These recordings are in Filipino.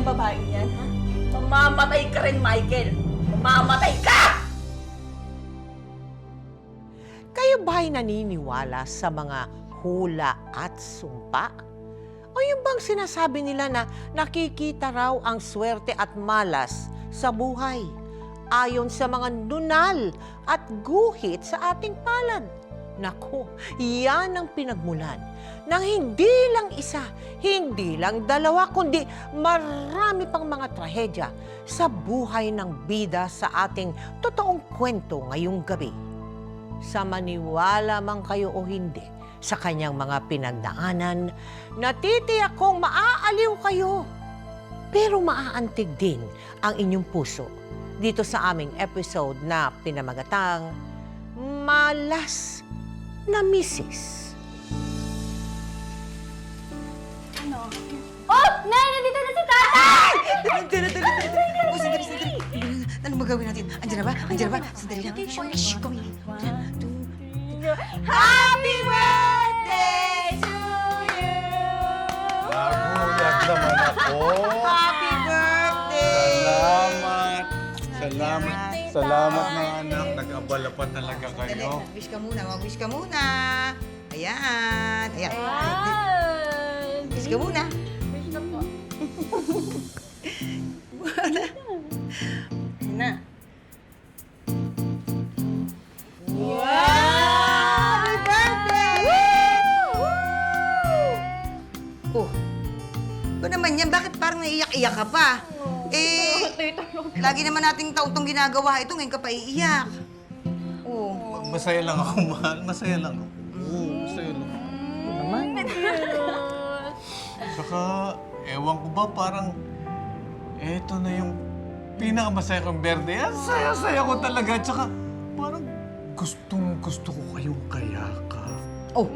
yung babaeng yan, ha? Mamamatay ka rin, Michael! Mamamatay ka! Kayo ba'y naniniwala sa mga hula at sumpa? O yung bang sinasabi nila na nakikita raw ang swerte at malas sa buhay ayon sa mga nunal at guhit sa ating palad? Naku, yan ang pinagmulan ng hindi lang isa, hindi lang dalawa, kundi marami pang mga trahedya sa buhay ng bida sa ating totoong kwento ngayong gabi. Sa maniwala man kayo o hindi sa kanyang mga pinagdaanan, natitiyak kong maaaliw kayo. Pero maaantig din ang inyong puso dito sa aming episode na pinamagatang Malas na Misis. Ano? Oh! Nay! Nandito na si Tatay! Oh, sandali. Ano magagawin natin? Andiyan na ba? Sandali lang. Shh, kami. Happy birthday to you! Nagulat naman ako. Happy birthday! Salamat mga anak. Nag-abala pa talaga kayo. Mag-wish ka muna. Ayan. Ayan! Wish ka muna. Wish na po. Na. Happy birthday! Oh, ba naman yan? Bakit parang naiiyak-iyak ka pa? Lagi naman nating taon tong ginagawa ito, ngayon ka pa iiyak. Oh. Masaya lang ako, mahal. Masaya lang ako. Oo, masaya lang. Naman. Saka, ewan ko ba, parang eto na yung pinakamasaya kong birthday. Ang saya-saya ko talaga. Tsaka, parang gustong-gusto ko kayong kayakap. Oh,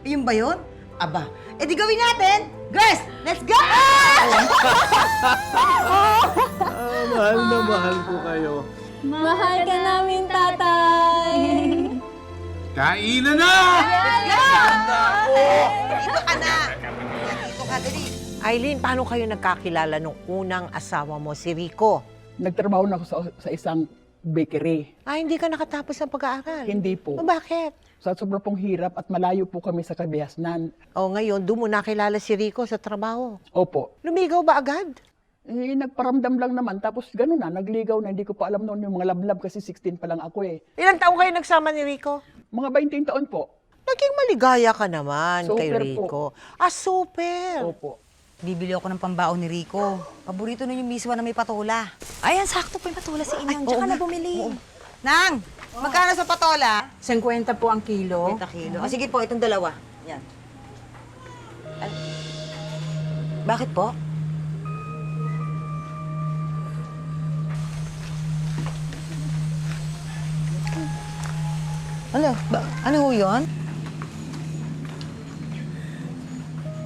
yun ba yun? Aba, di gawin natin! Girls, let's go! Mahal na mahal ko kayo. Mahal ka namin, Tatay! Kainan na! Dito ka na! Dito ka, dali. Aileen, paano kayo nagkakilala nung unang asawa mo, si Rico? Nagtrabaho na ako sa isang bakery. Hindi ka nakatapos ng pag-aaral? Hindi po. O bakit? Sa sobrang pong hirap at malayo po kami sa Kabiasnan. O ngayon, doon mo nakilala si Rico sa trabaho. Opo. Lumigaw ba agad? Nagparamdam lang naman. Tapos gano'n na, nagligaw na. Hindi ko pa alam noon yung mga lablab kasi 16 pa lang ako eh. Ilang taong kayo nagsama ni Rico? Mga 20 taon po. Naging maligaya ka naman kay Super Rico. po. Super! Opo. Bibili ako ng pambaon ni Rico. Paborito na yung miswa na may patola. Ayan, sakto po yung patola si Inyong. Tsaka na bumili. Nang, magkano sa patola? 50 po ang kilo. 20 kilo. O sige po, itong dalawa. Yan. Bakit po? Ano ho yun?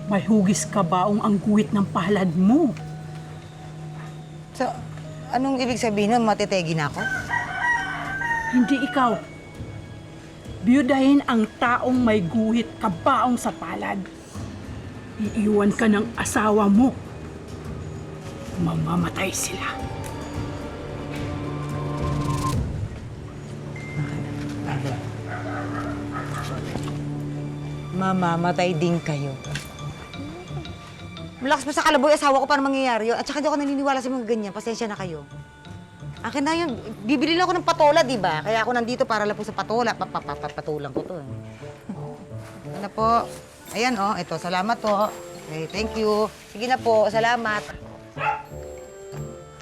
May hugis ka baong ang guhit ng palad mo. So, anong ibig sabihin nun? Matitegi na ako? Hindi ikaw. Biyudahin ang taong may guhit kabaong sa palad. Iiwan ka ng asawa mo. Mamamatay sila. Mamamatay din kayo. Malakas pa sa kalaboy, asawa ko para mangyayari yun. At saka di ako naniniwala sa mga ganyan. Pasensya na kayo. Akin na yun. Bibili lang ako ng patola, di ba? Kaya ako nandito para lang po sa patola. Patulang ko to. Ano po? Ayan, oh. Ito, salamat po. Okay, thank you. Sige na po, salamat.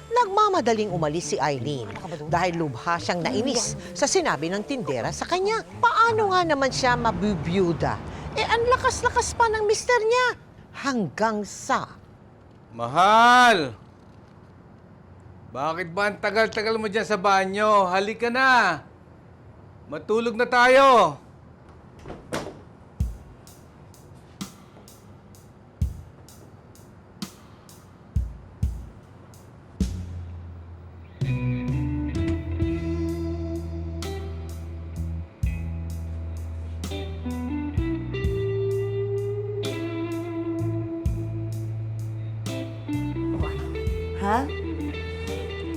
Nagmamadaling umalis si Aileen dahil lubha siyang nainis sa sinabi ng tindera sa kanya. Paano nga naman siya mabibiyuda? Ang lakas-lakas pa ng mister niya. Hanggang sa... Mahal! Bakit ba ang tagal-tagal mo dyan sa banyo? Halika na! Matulog na tayo!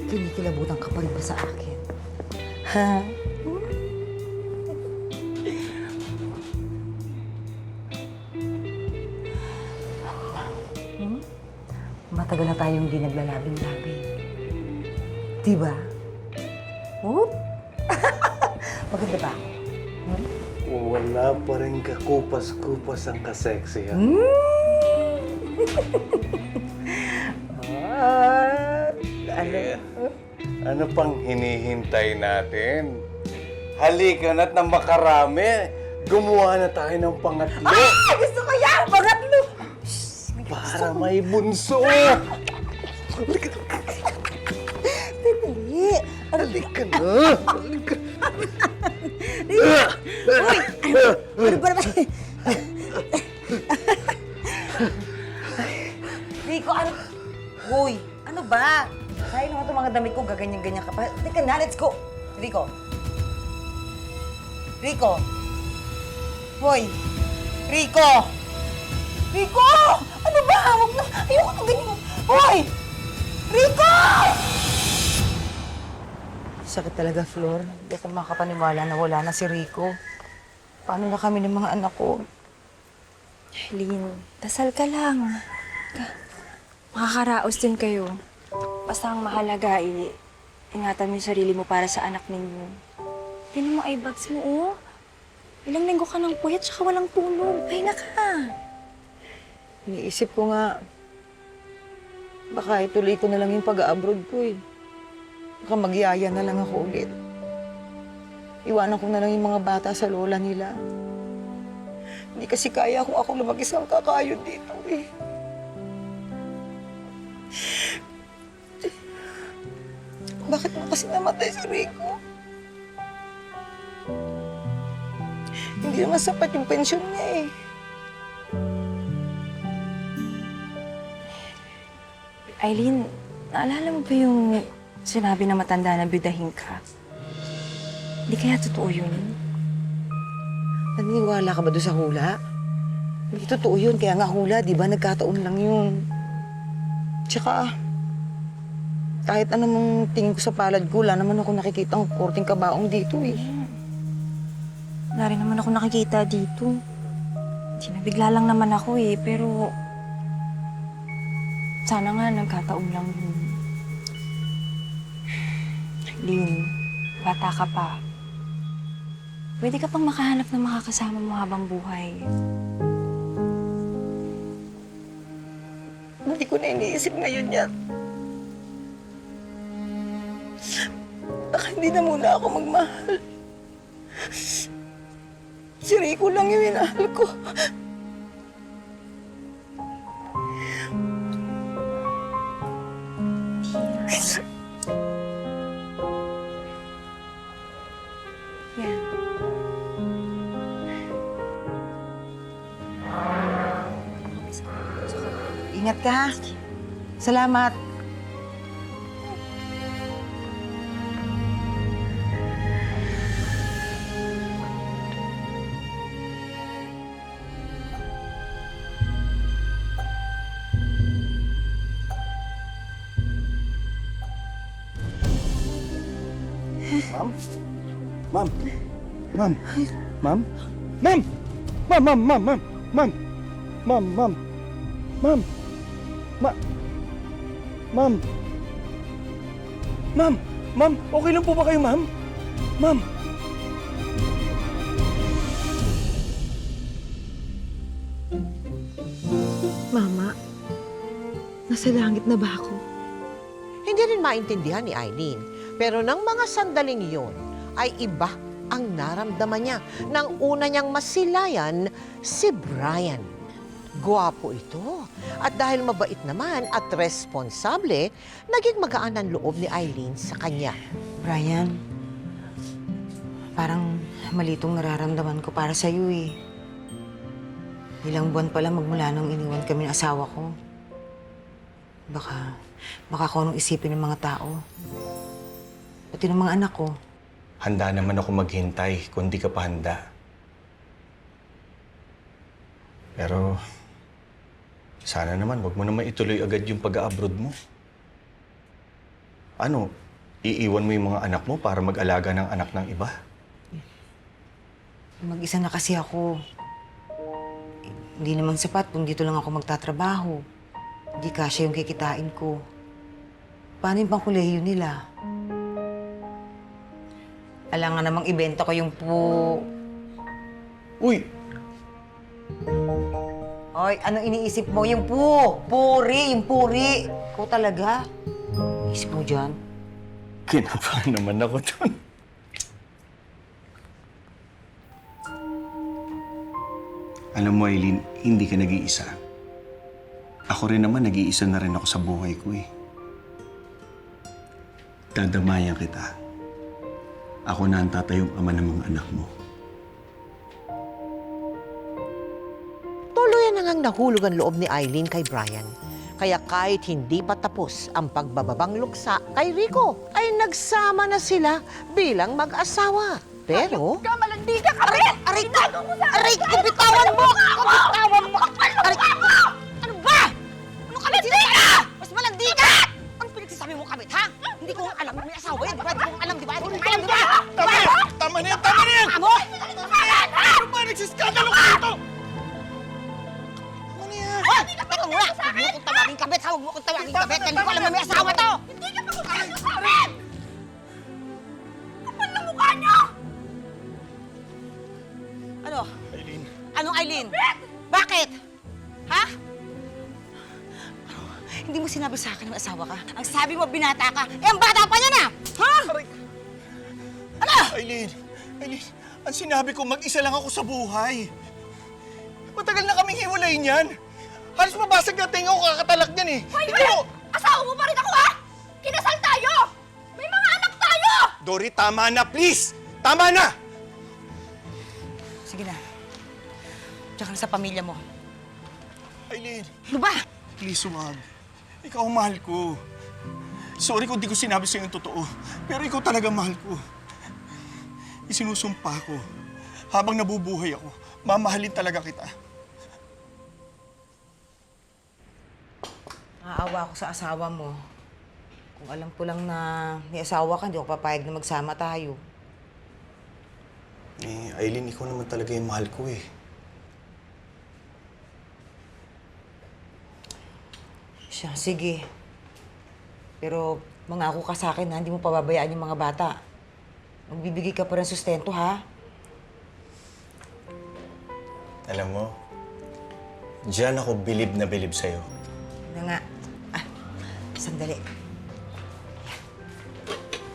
kinikilabutan ka pa rin ba sa akin? Ha? Matagal na tayong hindi naglalabing-labing. Diba? Whoop! Maganda ba ako? Wala pa rin kakupas-kupas ang kaseksihan. Ano pang hinihintay natin? Halika na't na makarami. Gumawa na tayo ng pangatlo. Gusto ko yan! Pangatlo! Para may bunso. Dali! Halika na. Halika. Ano ba naman? Rico, ano? Hoy, ano ba? Sayang naman itong mga damit ko, gaganyan-ganyan ka pa. Teka na, let's go! Rico. Rico! Hoy! Rico! Rico! Ano ba? Huwag na! Ayoko na ganyan. Hoy! Rico! Sakit talaga, Flor. Hindi ako makapaniwala na wala na si Rico. Paano na kami ng mga anak ko? Eileen, dasal ka lang. Makakaraos din kayo. Basta ang mahalaga, ingatan mo yung sarili mo para sa anak ninyo. Tingnan mo eye bags mo, oh. Ilang linggo ka ng puyat, tsaka walang tulog. Pahinga ka. Iniisip ko nga, baka ituloy ko na lang yung pag-abroad ko eh. Baka magyaya na lang ako ulit. Iwanan ko na lang yung mga bata sa lola nila. Hindi kasi kaya kung ako lumag-isang kakayod dito eh. Bakit mo kasi namatay si Rico? Hindi naman sapat yung pensyon niya eh. Eileen, naalala mo ba yung sinabi na matanda na bidahin ka? Hindi kaya totoo yun? Naniniwala ka ba doon sa hula? Hindi totoo yun, kaya nga hula, di ba? Nagkataon lang yun. Tsaka, kahit anong tingin ko sa palad ko, wala naman ako nakikita ang korting kabaong dito eh. Wala rin naman ako nakikita dito. Sinabigla lang naman ako eh, pero... Sana nga nagkataon lang yun. Lynn, bata ka pa. Pwede ka pang makahanap ng makakasama mo habang buhay. Hindi ko na iniisip ngayon yan. Baka hindi na muna ako magmahal. Si Rico lang yung minahal ko. Yan. Ingat ka ha. Salamat. Ma'am. Ma'am. Ma'am. Ma'am. Ma'am, ma'am, ma'am, ma'am. Ma'am. Ma'am, ma'am. Ma'am. Ma'am. Ma'am. Ma'am, okay lang po ba kayo, ma'am? Ma'am. Mama, nasa langit na ba ako? Hindi rin maintindihan ni Eileen. Pero ng mga sandaling iyon ay iba ang naramdaman niya nang una niyang masilayan si Brian. Gwapo ito. At dahil mabait naman at responsable, naging magaan ang loob ni Eileen sa kanya. Brian, parang malitong nararamdaman ko para sa iyo eh. Ilang buwan pala magmula nung iniwan kami ng asawa ko. Baka kung anong isipin ng mga tao. Pati ng mga anak ko. Handa naman ako maghintay kung di ka pa handa. Pero, sana naman, wag mo naman ituloy agad yung pag-abroad mo. Ano, iiwan mo yung mga anak mo para mag-alaga ng anak ng iba? Mag-isa na kasi ako. Hindi naman sapat kung dito lang ako magtatrabaho. Hindi kasya yung kikitain ko. Paano yung pangkolehiyo nila? Alam nga namang ibenta ko yung Uy! Oy, anong iniisip mo? Yung puri, yung puri. Ikaw talaga? Isip mo dyan? Kinabahan naman ako dun. Alam mo, Aileen, hindi ka nag-iisa. Ako rin naman, nag-iisa na rin ako sa buhay ko eh. Dadamayan kita. Ako na ang tatayong ama ng mga anak mo. Tuluyan na ngang nahulog ang loob ni Eileen kay Brian. Kaya kahit hindi pa tapos ang pagbababang luksa kay Rico, ay nagsama na sila bilang mag-asawa. Pero... Kamalandi ka kami! Aray ko! Aray ko! Bitawan mo! Bitawan mo! Aray ko! Ano ba? Ano kabit ka? Mas malandi ka! Ano pinagsasabi mo kabit, ha? Hindi ko alam na may asawa yan, di ba? Hindi ko alam, di ba? Hindi ko alam, di ba? Tama na! Tama na yan! Tama na yan! Amo! Ano ba? Nagsiskandalo ka dito! Ano yan? Hoy! Teka muna! Huwag mo kong tawagin kabit, ha? Huwag mo kong tawagin kabit! Hindi ko alam na may asawa to! Hindi ka magkakasya sa amin! Kapal na mukha niyo! Ano? Aileen. Anong Eileen? Bakit? Ha? Hindi mo sinabi sa akin na may asawa ka. Ang sabi mo, binata ka. Eh, ang bata pa niya na! Ha? Ano? Aileen, Aileen, ang sinabi ko, mag-isa lang ako sa buhay. Matagal na kaming hiwalay niyan. Halos mabasag na tenga ko kakatalak niyan eh. Hoy, Tingnan mo! asawa mo pa rin ako, ha? Kinasal tayo! May mga anak tayo! Dory, tama na, please! Tama na! Sige na. Tsaka na sa pamilya mo. Aileen, Ano ba? please wag. Ikaw ang mahal ko. Sorry kung di ko sinabi sa'yo yung totoo, pero ikaw talaga mahal ko. Isinusumpa ko. Habang nabubuhay ako, mamahalin talaga kita. Naawa ako sa asawa mo. Kung alam ko lang na may asawa ka, hindi ako papayag na magsama tayo. Eh, Aileen, ikaw naman talaga yung mahal ko eh. Siya, sige. Pero mangako ka sa akin na hindi mo pababayaan yung mga bata. Magbibigay ka pa rin sustento, ha? Alam mo, diyan ako bilib na bilib sa'yo. Na nga. Ah, sandali.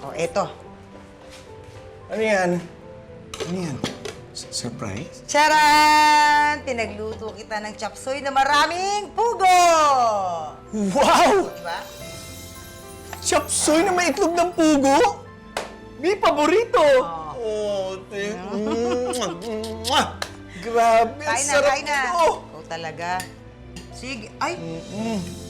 O, eto. Ano yan? Ano yan? Surprise? Charan! Pinagluto kita ng chapsoy na maraming pugo! Wow! Diba? Chapsoy na may itlog ng pugo? May paborito! Oh, grabe, ang Kain na, sarap kain na. nito. Ikaw talaga. Sige. Ay!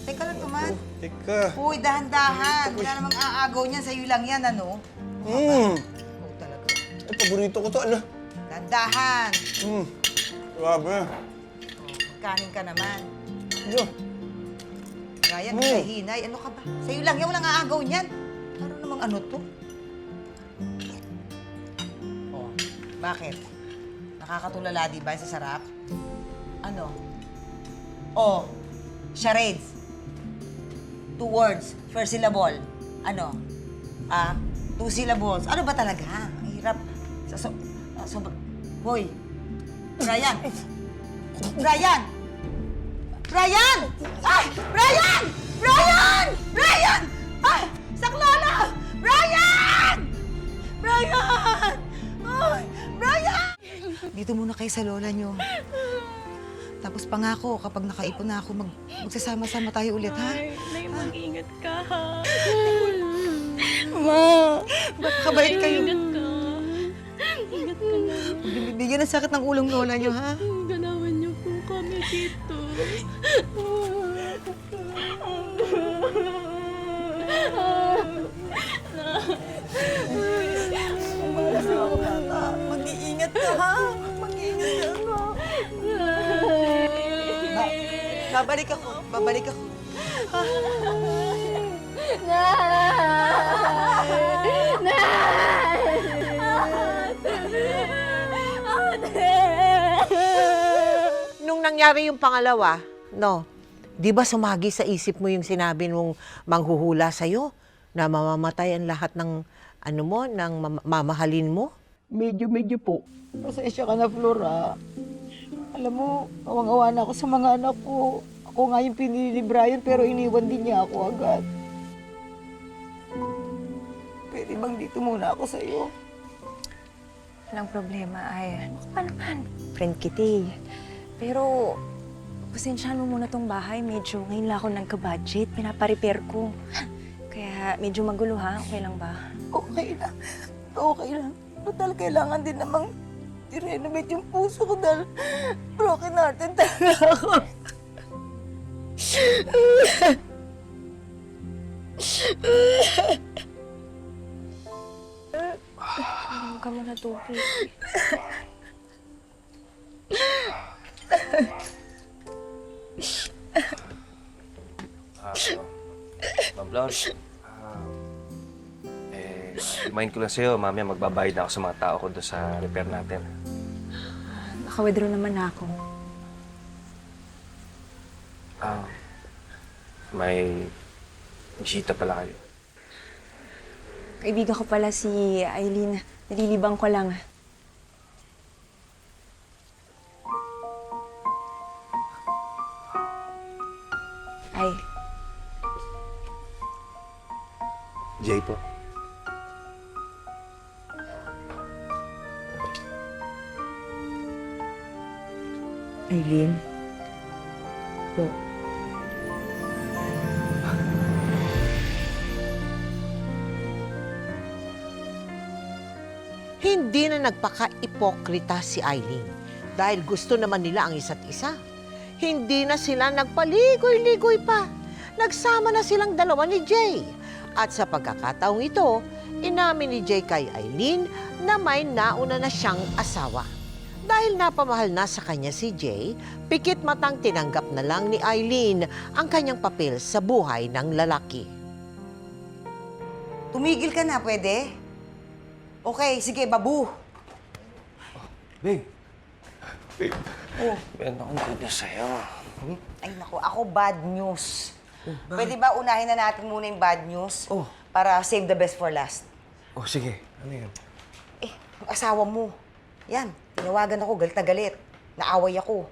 Teka lang naman. Teka. Uy, dahan-dahan. Wala namang aagaw niyan. Sa'yo lang yan, ano? Ikaw talaga. Ay, paborito ko to. Ala. Dahan-dahan. Grabe. Kanin ka naman. Yo. Ryan, hinay. Ano ka ba? Sa'yo lang yan. Walang aagaw niyan. Ano namang ano to? Oh, bakit? Nakakatulala, di ba? Sa sarap? Ano? Oh, charades. 2 words. First syllable. Ano? 2 syllables. Ano ba talaga? Ang hirap. Hoy! Brian! Brian! Brian! Ay! Brian! Brian! Brian! Ay! Saklala! Brian! Brian! Ay! Brian! Dito muna kayo sa lola nyo. Tapos pangako, kapag nakaipon na ako, magsasama-sama tayo ulit, ha? Nay, mag-ingat ka, ha? Ma! Ba't kabait kayo? Ingat ka. Ingat ka na. Bibigyan ng sakit ng ulong lola nyo, ha? Ganawan niyo po kami dito. Mag-iingat ka, ha? Mag-iingat ka, ha? Babalik ako. Babalik ako. Nay! nangyari yung pangalawa, no? Di ba sumagi sa isip mo yung sinabi mong manghuhula sa'yo na mamamatay ang lahat ng mamahalin mo? Medyo po. Pasensya ka na, Flora. Alam mo, awang-awa na ako sa mga anak ko. Ako nga yung pinili ni Brian pero iniwan din niya ako agad. Pwede bang dito muna ako sa'yo? Walang problema, ay. Ano ka pa naman? Friend kita eh. Pero, pasensyahan mo muna tong bahay. Medyo ngayon lang ako nagka-budget. Pinaparepair ko. Kaya medyo magulo ha. Okay lang ba? Okay lang. Okay lang. Total, kailangan din namang i-renovate yung puso ko dahil broken hearted talaga ako. Ano ka muna tubig? Ma'am Flor, remind ko lang sa'yo, mamaya magbabayad na ako sa mga tao ko doon sa repair natin. Naka-withdraw naman ako. May bisita pala kayo. Kaibigan ko pala si Eileen. Nalilibang ko lang. Ay, Jay po. Eileen? Po. Hindi na nagpaka-ipokrita si Eileen dahil gusto naman nila ang isa't isa. Hindi na sila nagpaligoy-ligoy pa. Nagsama na silang dalawa ni Jay. At sa pagkakataong ito, inamin ni Jay kay Eileen na may nauna na siyang asawa. Dahil napamahal na sa kanya si Jay, pikit matang tinanggap na lang ni Eileen ang kanyang papel sa buhay ng lalaki. Tumigil ka na, pwede? Okay, sige, babu. Babe. Babe. Oh. Meron akong good news sa'yo. Ay, naku, ako bad news. Pwede ba unahin na natin muna yung bad news? Oh. Para save the best for last. Oh, sige. Ano yan? Yung asawa mo. Yan, tinawagan ako, galit na galit. Naaway ako.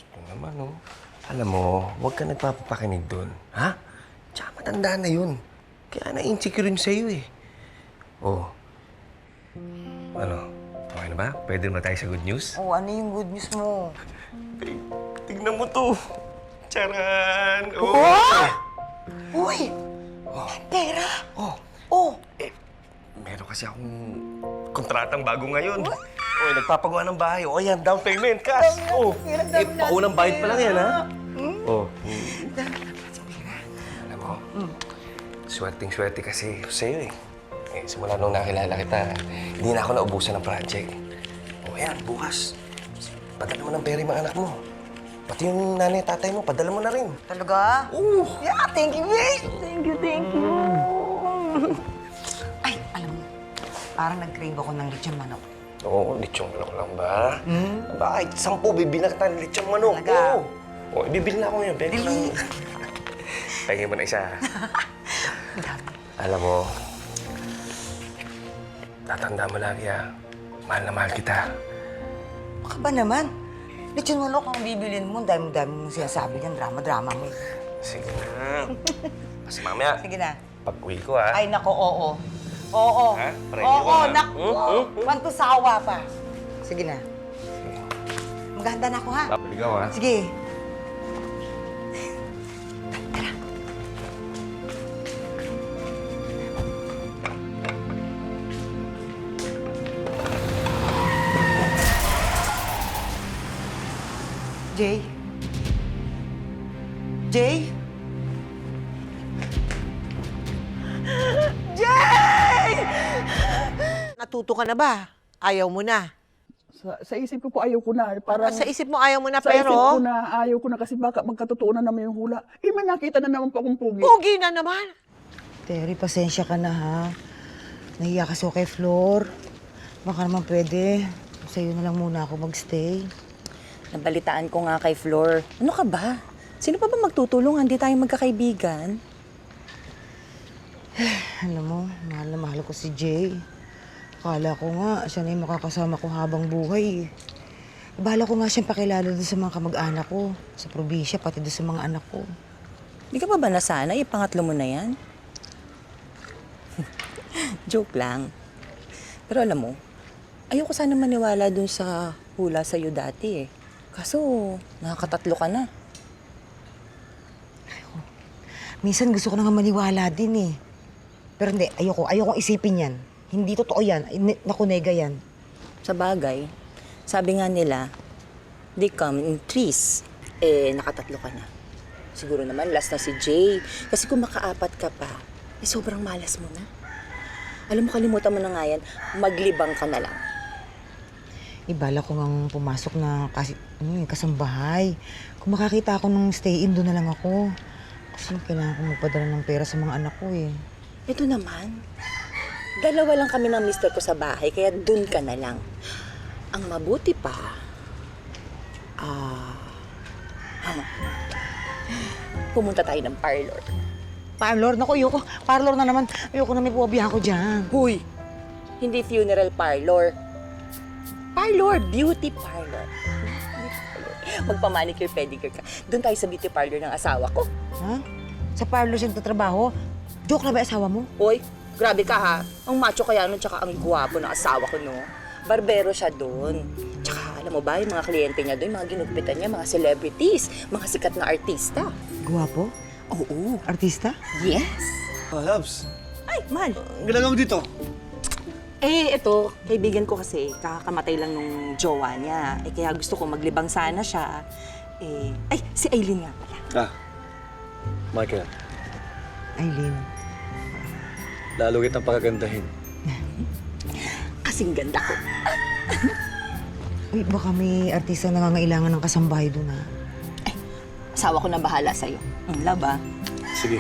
Ito naman, oh. Alam mo, huwag ka nagpapapakinig doon. Ha? Tsaka matanda na yun. Kaya na-insecure yun sa'yo, eh. Oh. Ano? Okay na ba? Pwede na tayo sa good news? Oh, ano yung good news mo? Babe, tignan mo to. Charan! Uy! Pera! Oh. Oh! Meron kasi akong kontratang bago ngayon. Oh, nagpapagawa ng bahay. Oh, yan, down payment, cash. Oh, paunang bayad pa lang yan, ha? Oh. Alam mo, swerteng-swerte kasi sa'yo, eh. Simula nung nakilala kita, hindi na ako naubusan ng project. Oh, yan, bukas. Padala mo ng pera yung mga anak mo. Pati yung nanay at tatay mo, padala mo na rin. Talaga? Oh! Yeah, thank you, babe! Thank you. Ay, alam mo, parang nag-crave ako ng lechon manok. Oo, lechong manok lang ba? Bakit? 10 bibili na kita ng lechong manok. Talaga? Oo. Oh, bibili na ako ngayon. Bigyan ko lang. Pagin mo na isa. Alam mo, tatanda mo lagi, ha? Mahal na mahal kita. Baka ba naman? Lechon manok ang bibilin mo. Dami-dami mong sinasabi niyan. Drama-drama mo. Sige na. Kasi mamaya, Sige na. pag-uwi ko, ha? Ay, nako, oo. Oo. Ha? Pareho Oo, ka, ha? nako. Pantusawa pa. Sige na. Maghahanda na ako, ha? Ikaw, ha? Sige. Jay? Jay? Natuto ka na ba? Ayaw mo na. Sa isip ko po ayaw ko na. Parang, Sa isip mo ayaw mo na, sa isip ko pero na ayaw ko na kasi baka magkatotoo na naman yung hula. May nakita na naman po akong pugi. pogi na naman. Terry, pasensya ka na, ha? Nahiya kasi ako kay Flor. Baka naman pwede. Sa'yo na lang muna ako magstay. Nabalitaan ko nga kay Flor. Ano ka ba? Sino pa ba magtutulungan? Di tayo magkakaibigan. Alam mo, mahal na mahal ko si Jay. Akala ko nga, siya na yung makakasama ko habang buhay. Bahala ko nga siyang pakilala doon sa mga kamag-anak ko, sa probinsya, pati doon sa mga anak ko. Di ka pa ba nasanay? Pangatlo mo na yan? Joke lang. Pero alam mo, ayoko sana maniwala dun sa hula sa'yo dati eh. Kaso, nakakatatlo ka na. Minsan gusto ko na nga maniwala din eh. Pero hindi, ayokong isipin yan. Hindi totoo yan, nakunega yan. Sa bagay, sabi nga nila, they come in threes. Eh, nakatatlo ka na. Siguro naman last na si Jay. Kasi kung makaapat ka pa, eh sobrang malas mo na. Alam mo, kalimutan mo na nga yan, maglibang ka na lang. Ibala ko ngang pumasok na kasambahay. Kung makakita ako ng stay-in, doon na lang ako. Kasi kailangan ko magpadala ng pera sa mga anak ko eh. Ito naman, dalawa lang kami ng mister ko sa bahay, kaya dun ka na lang. Ang mabuti pa, pumunta tayo ng parlor. Parlor? Naku, ayoko. Parlor na naman. Ayoko na may puwabihan ko dyan. Huy! Hindi funeral parlor. Parlor, beauty parlor. Magpamanicure, pedicure ka. Doon tayo sa beauty parlor ng asawa ko. Ha? Sa parlor siya nagtatrabaho? Joke na ba yung asawa mo? Hoy, grabe ka ha. Ang macho kaya nun, tsaka ang gwapo ng asawa ko, no? Barbero siya doon. Tsaka alam mo ba, yung mga kliyente niya doon, mga ginugupitan niya, mga celebrities, mga sikat na artista. Guwapo? Oo. Artista? Yes. Labs, Ay, man. ang ginagawa mo dito? Eh, ito, kaibigan ko kasi, kakakamatay lang nung jowa niya. Eh, kaya gusto ko maglibang sana siya. Eh, ay, si Aileen nga pala. Michael, Aileen. lalo kitang pagagandahin. Kasing ganda ko. Uy, baka may artista na nangangailangan ng kasambahay doon ha. Asawa ko na bahala sa'yo. Ang laba. Sige,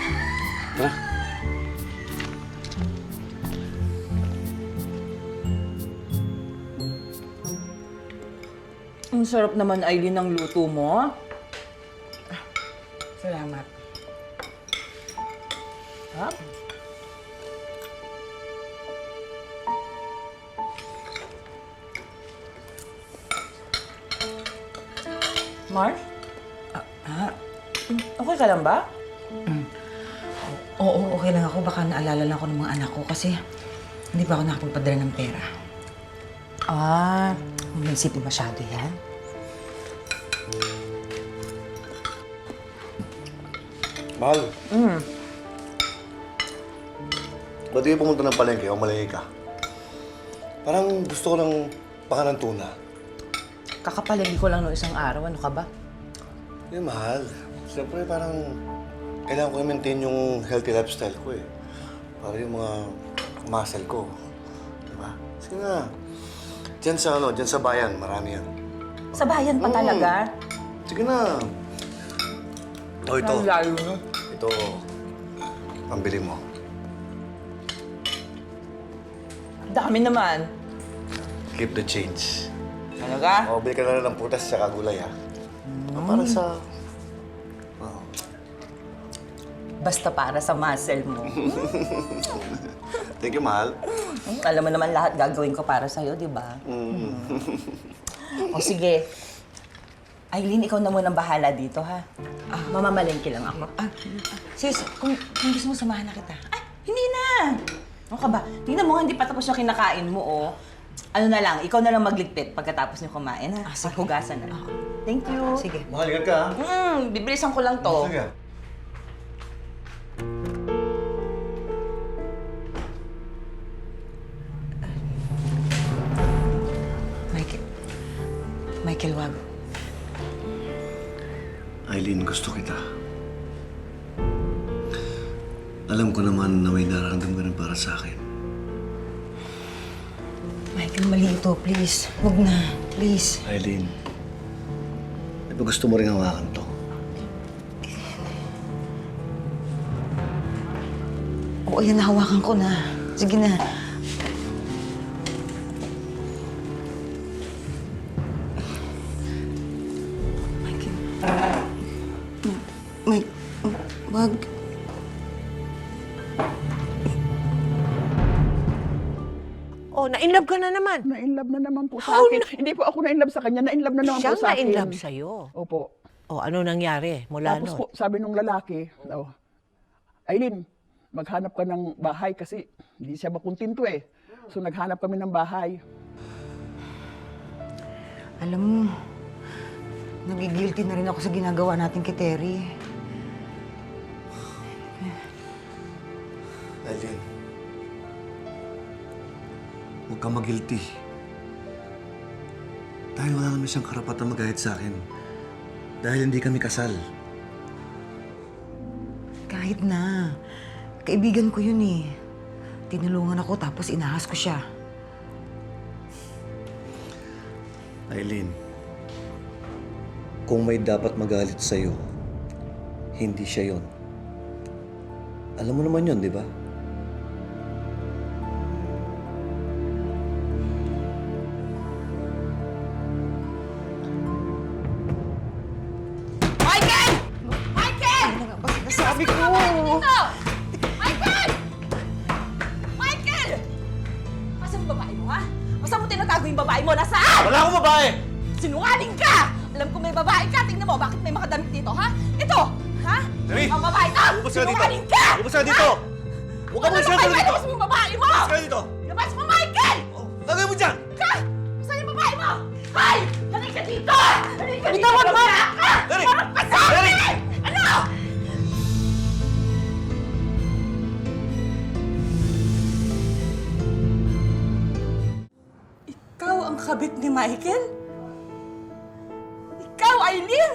tara. Ang sarap naman, Aileen, ng luto mo. Salamat. Mark? Okay ka lang ba? Oo, okay lang ako. Baka naalala lang ako ng mga anak ko kasi hindi pa ako nakapagpadala ng pera. Huwag naisipin masyado yan. Mahal. Ba't di ka pumunta ng palengke o malengke ka? Parang gusto ko lang baka ng tuna. Kakapalagi ko lang noong isang araw. Ano ka ba? Eh, mahal. Siyempre, parang kailangan ko i-maintain yung healthy lifestyle ko eh. Para yung mga muscle ko. Diba? Sige na. Diyan sa bayan, marami yan. Sa bayan pa talaga? Sige na. Ito. Ang layo no? Ito, pambili mo. Dami naman. Keep the change. Talaga? O, bili ka na lang ng putas sa gulay, ha? Para sa... Basta para sa muscle mo. Thank you, mahal. Alam mo naman lahat gagawin ko para sa'yo, di ba? O sige. Aileen, ikaw na munang bahala dito, ha? Mamamalengke lang ako. Sis, kung gusto mo, samahan na kita. Hindi na! Ano ka ba? Tingnan mo, hindi pa tapos yung kinakain mo, oh. Ano na lang, ikaw na lang magligpit pagkatapos niyo kumain, ha? Paghugasan na lang. Thank you. Sige. Mahal, ingat ka, ha? Bibilisan ko lang to. Sige. Michael, wag. Aileen, gusto kita. Alam ko naman na may nararamdam ka rin para sa akin. Michael, mali ito. Please. Wag na. Please. Aileen, di ba gusto mo rin hawakan to? Oo, yan. Nahawakan ko na. Sige na. Wag. Oh, na-inlove ka na naman. Na-inlove na naman po sa akin. Hindi po ako na-inlove sa kanya, na-inlove na naman Siya po sa akin. na-inlove sa'yo. Opo. Oh, ano nangyari mula Tapos nun? po, sabi nung lalaki, oh, Aileen, maghanap ka ng bahay kasi hindi siya makuntinto eh. So naghanap kami ng bahay. Alam mo, nagigilty na rin ako sa ginagawa natin kay Terry. Aileen, huwag kang mag-guilty. Dahil wala naman siyang karapatan magahit sa akin. Dahil hindi kami kasal. Kahit na. Kaibigan ko yun eh. Tinulungan ako tapos inahas ko siya. Aileen, kung may dapat magalit sa'yo, hindi siya yon. Alam mo naman yon, di ba? Michael! Michael! Sabi ko! Dito! Michael! Michael! Asan yung babae mo, ha? Asan mo tinatago yung babae mo? Nasaan? Wala akong babae! Sinungaling ka! Alam ko may babae ka. Tingnan mo, bakit may makadamit dito, ha? Ito! Ha? Terry! Ang babae ito! Lumabas ka dito! Sinungaling ka! Lumabas ka dito! Huwag ka mong sinasabi dito! Labas mo yung babae mo! Lumabas ka dito! Labas mo, Michael! Tagay mo dyan! Ka! Saan yung babae mo? Hoy! Halika dito! Halika dito! Bitawan mo! Terry! Parang pasabi! Terry! Ano? Ikaw ang kabit ni Michael? Ikaw, Aileen?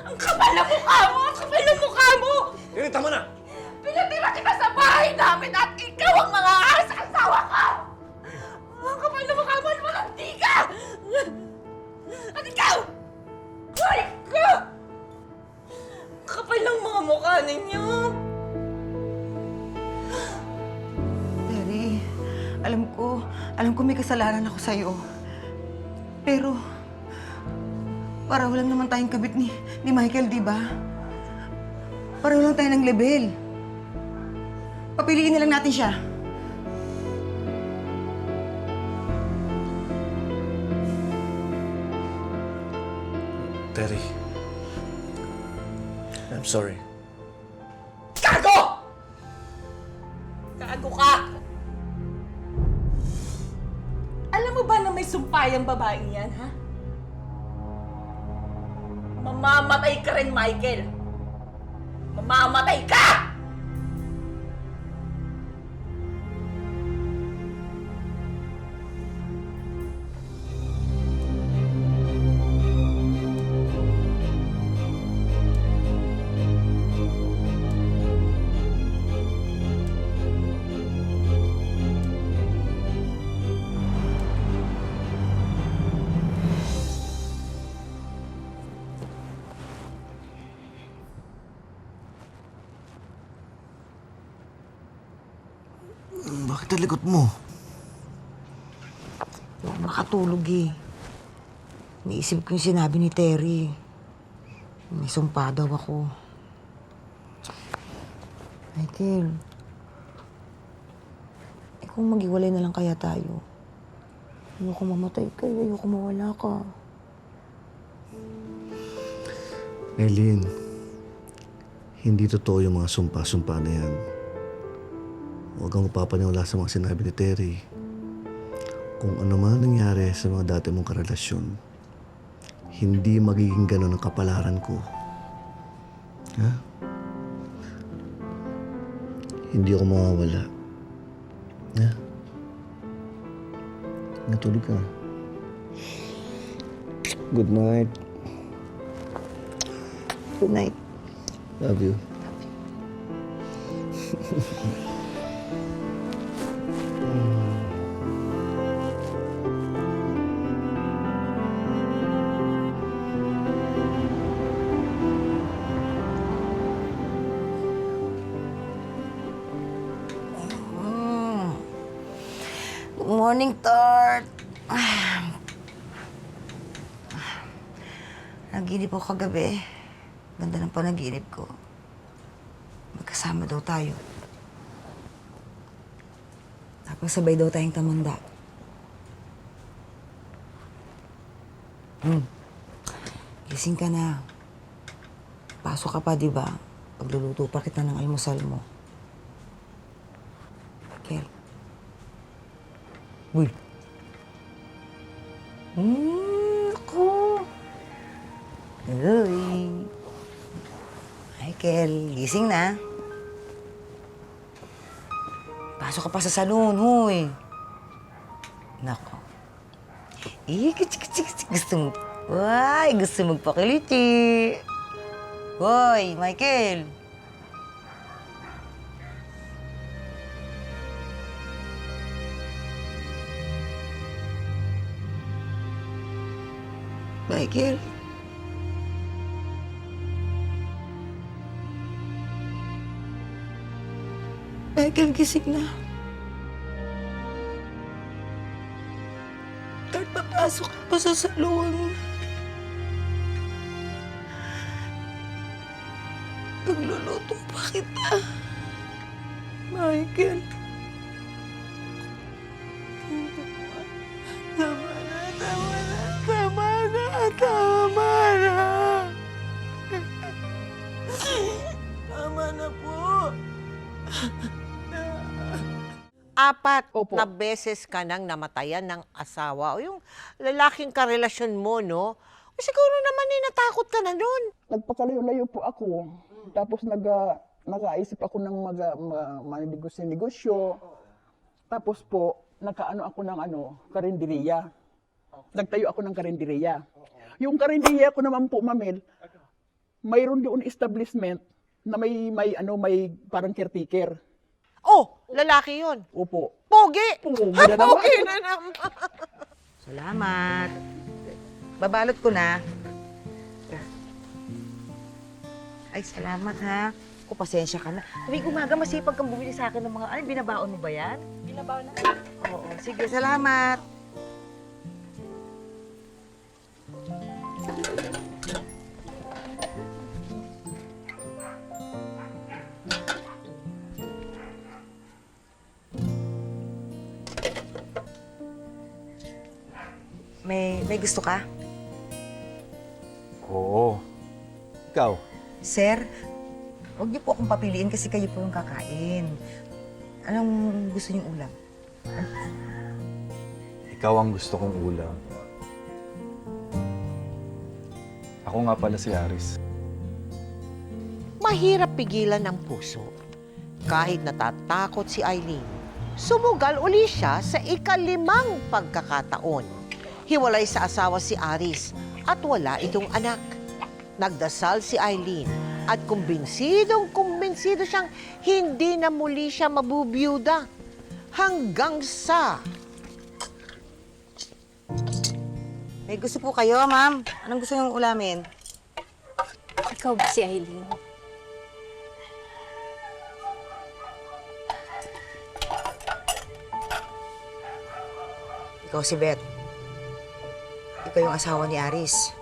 Ang kapal na mukha mo! Ang kapal na mukha mo! Terry, tama na! Pinatira kita sa bahay namin at ikaw ang mga aras sa asawa ka! Ang kapal na mukha mo! Malandi ka! At ikaw! Hoy ka! Ang kapal ng mga mukha ninyo! Terry, alam ko may kasalanan ako sa'yo. Pero, pareho lang naman tayong kabit ni Michael, di ba? Pareho lang tayo ng level. Papiliin na lang natin siya. Terry, I'm sorry. Gago! Gago ka! Alam mo ba na may sumpay ang babaeng yan, ha? Mamamatay ka rin, Michael! Mamamatay ka! Bakit ang likot mo? Hindi ako makatulog eh. Naisip ko yung sinabi ni Terry. May sumpa daw ako. Michael, kung maghiwalay na lang kaya tayo? Ayoko mamatay kayo, ayoko mawala ka. Aileen, hindi totoo yung mga sumpa-sumpa na yan. Huwag kang mapapaniwala sa mga sinabi ni Terry. Kung ano man nangyari sa mga dati mong karelasyon, hindi magiging ganun ang kapalaran ko. Ha? Hindi ako mawawala. Ha? Natulog ka. Good night. Good night. Love you. Good morning, Tart. Naginip ko kagabi. Ganda ng panaginip ko. Magkasama daw tayo. Tapos sabay daw tayong tamanda. Gising ka na. Pasok ka pa, di ba? Pagluluto pa kita ng almusal mo. Kel. Uy. Ako. Uy. Michael, gising na. Pasok ka pa sa salon, huy. Nako. Gusto mo. Ay, gusto magpakiliti. Hoy, Michael. Michael. Michael, gising na. Kahit papasok ka pa sa salon. Pagluluto pa kita. Michael. Tama na, tama na, tama na, tama na. Tama na po. 4 Opo. na beses ka nang namatayan ng asawa o yung lalaking karelasyon mo, no? O siguro naman natakot ka na nun. Nagpakalayo-layo po ako. Tapos nag-aisip ako ng manegosyo. Tapos po, nakaano ako ng karinderiya. Nagtayo ako ng karinderiya. Yung karinderiya ko naman po, Mamel, mayroon doon establishment na may parang caretaker. Oh, lalaki yon. Opo. Pogi! Pogi na naman. Pogi na naman. Salamat. Babalot ko na. Ay, salamat ha. Kung pasensya ka na. Tuwing umaga, masipag kang bumili sa akin ng mga, binabaon mo ba yan? Binabaon na. Oo, sige, salamat. May gusto ka? Oo. Ikaw? Sir, huwag niyo po akong papiliin kasi kayo po yung kakain. Anong gusto niyong ulam? Ikaw ang gusto kong ulam. Ako nga pala si Aris. Mahirap pigilan ng puso. Kahit natatakot si Eileen, sumugal uli siya sa 5 pagkakataon. Hiwalay sa asawa si Aris at wala itong anak. Nagdasal si Eileen at kumbinsidong siyang hindi na muli siya mabubiyuda. Hanggang sa... May gusto po kayo, ma'am? Anong gusto niyong ulamin? Ikaw ba si Eileen? Ikaw si Beth. Ikaw yung asawa ni Aris.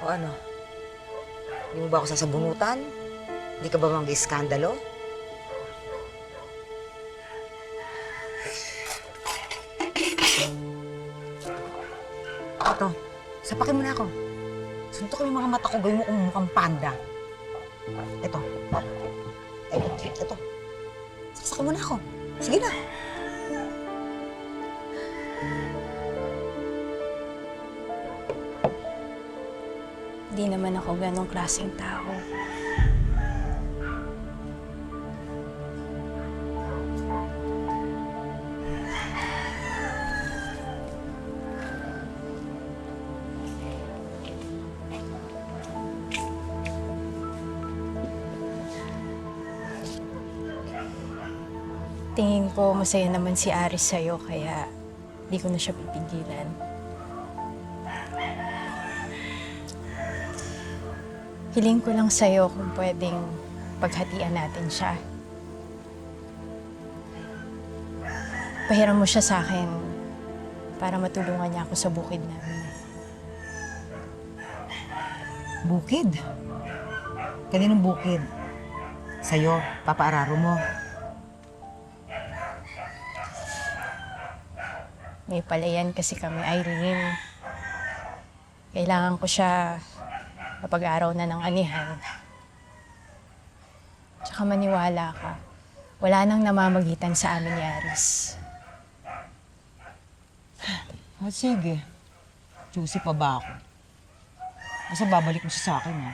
O ano? Hindi mo ba ako sasabunutan? Hindi ka ba mag-iskandalo? Ito, sapakin mo na ako. Suntok yung mga mata ko, gawin mo kung mukhang panda. Ito. Ito. Sasakin mo na ako. Sige na. Hindi naman ako ganong klaseng tao. Tingin ko masaya naman si Aris sa'yo, kaya di ko na siya pipigilan. Hiling ko lang sa'yo kung pwedeng paghatian natin siya. Pahiram mo siya sa akin para matulungan niya ako sa bukid namin. Bukid? Kaninong bukid? Sa'yo, Papa Araro mo. May palayan kasi kami, Irene. Kailangan ko siya kapag araw na ng anihan. Tsaka maniwala ka, wala nang namamagitan sa amin ni Aris. Oh, sige. Juicy pa ba ako? Basta babalik mo siya sa akin, ha?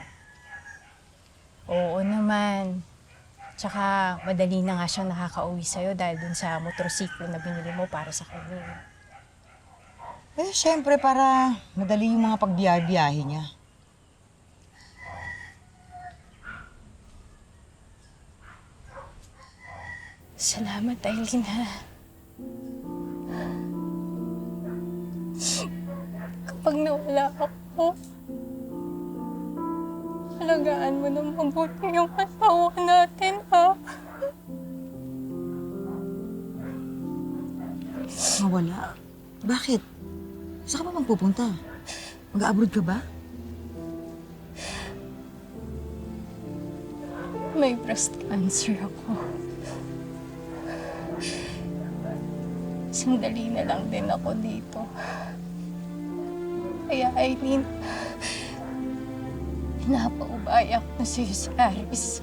Oo naman. Tsaka madali na nga siyang nakakauwi sa'yo dahil dun sa motorsiklo na binili mo para sa kanya. Eh, syempre, para madali yung mga pagbiyahe niya. Salamat, Aileen, ha. Kapag nawala ako, alagaan mo ng mabuti yung asawa natin, ha? Mawala? Bakit? Saan ka ba magpupunta? Mag-abroad ka ba? May breast cancer ako. Sandali na lang din ako dito. Kaya, Aileen, pinapaubaya ko na sa'yo si Aris.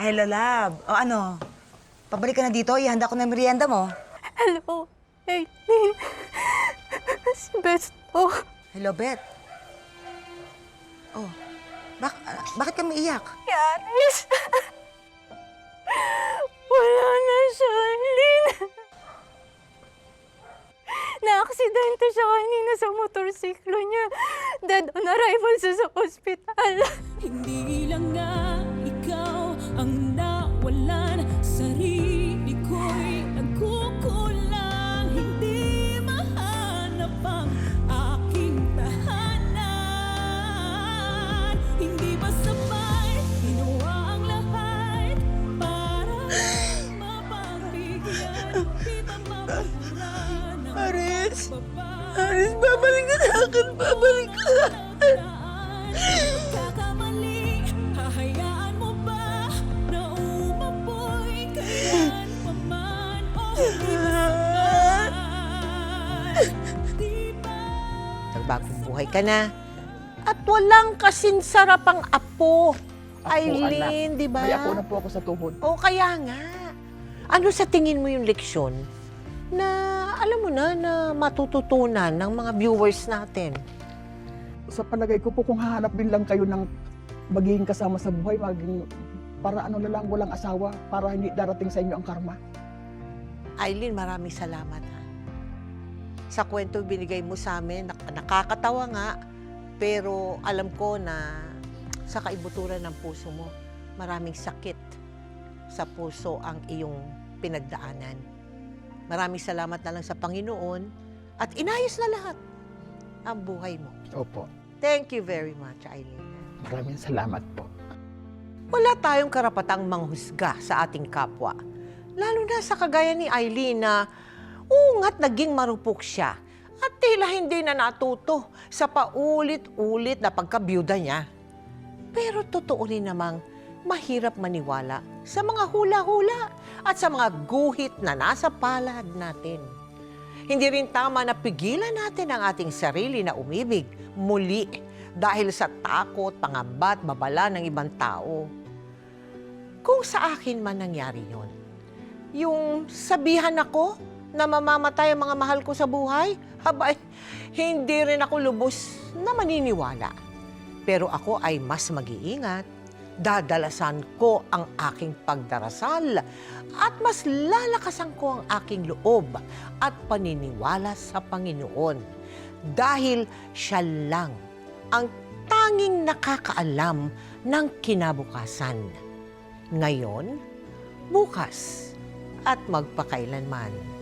Hello, love. O ano? Pabalik ka na dito? Ihanda ko na yung merienda mo. Hello, Aileen. Si Besto. Hello, Beth. Oh, bakit ka umiiyak? Si Aris. Wala na siya, Aileen. Na-aksidente siya kanina sa motorsiklo niya. Dead on arrival siya sa ospital. Hindi lang nga ikaw ang nawalan, sarili ko'y nagkukulang, hindi mahanap ang aking tahanan. Hindi ba sabay ginawa ang lahat para mapagbigyan, di ba mapura ng Aris! pagbabago? Aris, babalik ka sa akin! Babalik ka! Kakamali, hahayaan mo ba na umapoy kailan pa man o hindi masaktan? Di ba? Nagbagong buhay ka na. At walang kasinsarap ang apo. Aileen, di ba? May ako na po ako sa tuhod. O kaya nga. Ano sa tingin mo yung leksyon na alam mo na matututunan ng mga viewers natin? Sa palagay ko po, kung hahanap din lang kayo ng magiging kasama sa buhay, para ano na lang, walang asawa, para hindi darating sa inyo ang karma. Aileen, maraming salamat ha. Sa kwento binigay mo sa amin, nakakatawa nga, pero alam ko na sa kaibuturan ng puso mo, maraming sakit sa puso ang iyong pinagdaanan. Maraming salamat na lang sa Panginoon at inayos na lahat ang buhay mo. Opo. Thank you very much, Aileen. Maraming salamat po. Wala tayong karapatang manghusga sa ating kapwa. Lalo na sa kagaya ni Aileen na ungat naging marupok siya at tila hindi na natuto sa paulit-ulit na pagkabiyuda niya. Pero totoo rin namang mahirap maniwala sa mga hula-hula at sa mga guhit na nasa palad natin. Hindi rin tama na pigilan natin ang ating sarili na umibig muli dahil sa takot, pangamba at babala ng ibang tao. Kung sa akin man nangyari yon, yung sabihan ako na mamamatay ang mga mahal ko sa buhay, habay, hindi rin ako lubos na maniniwala. Pero ako ay mas mag-iingat, dadalasan ko ang aking pagdarasal at mas lalakasan ko ang aking loob at paniniwala sa Panginoon dahil siya lang ang tanging nakakaalam ng kinabukasan. Ngayon, bukas, at magpakailanman.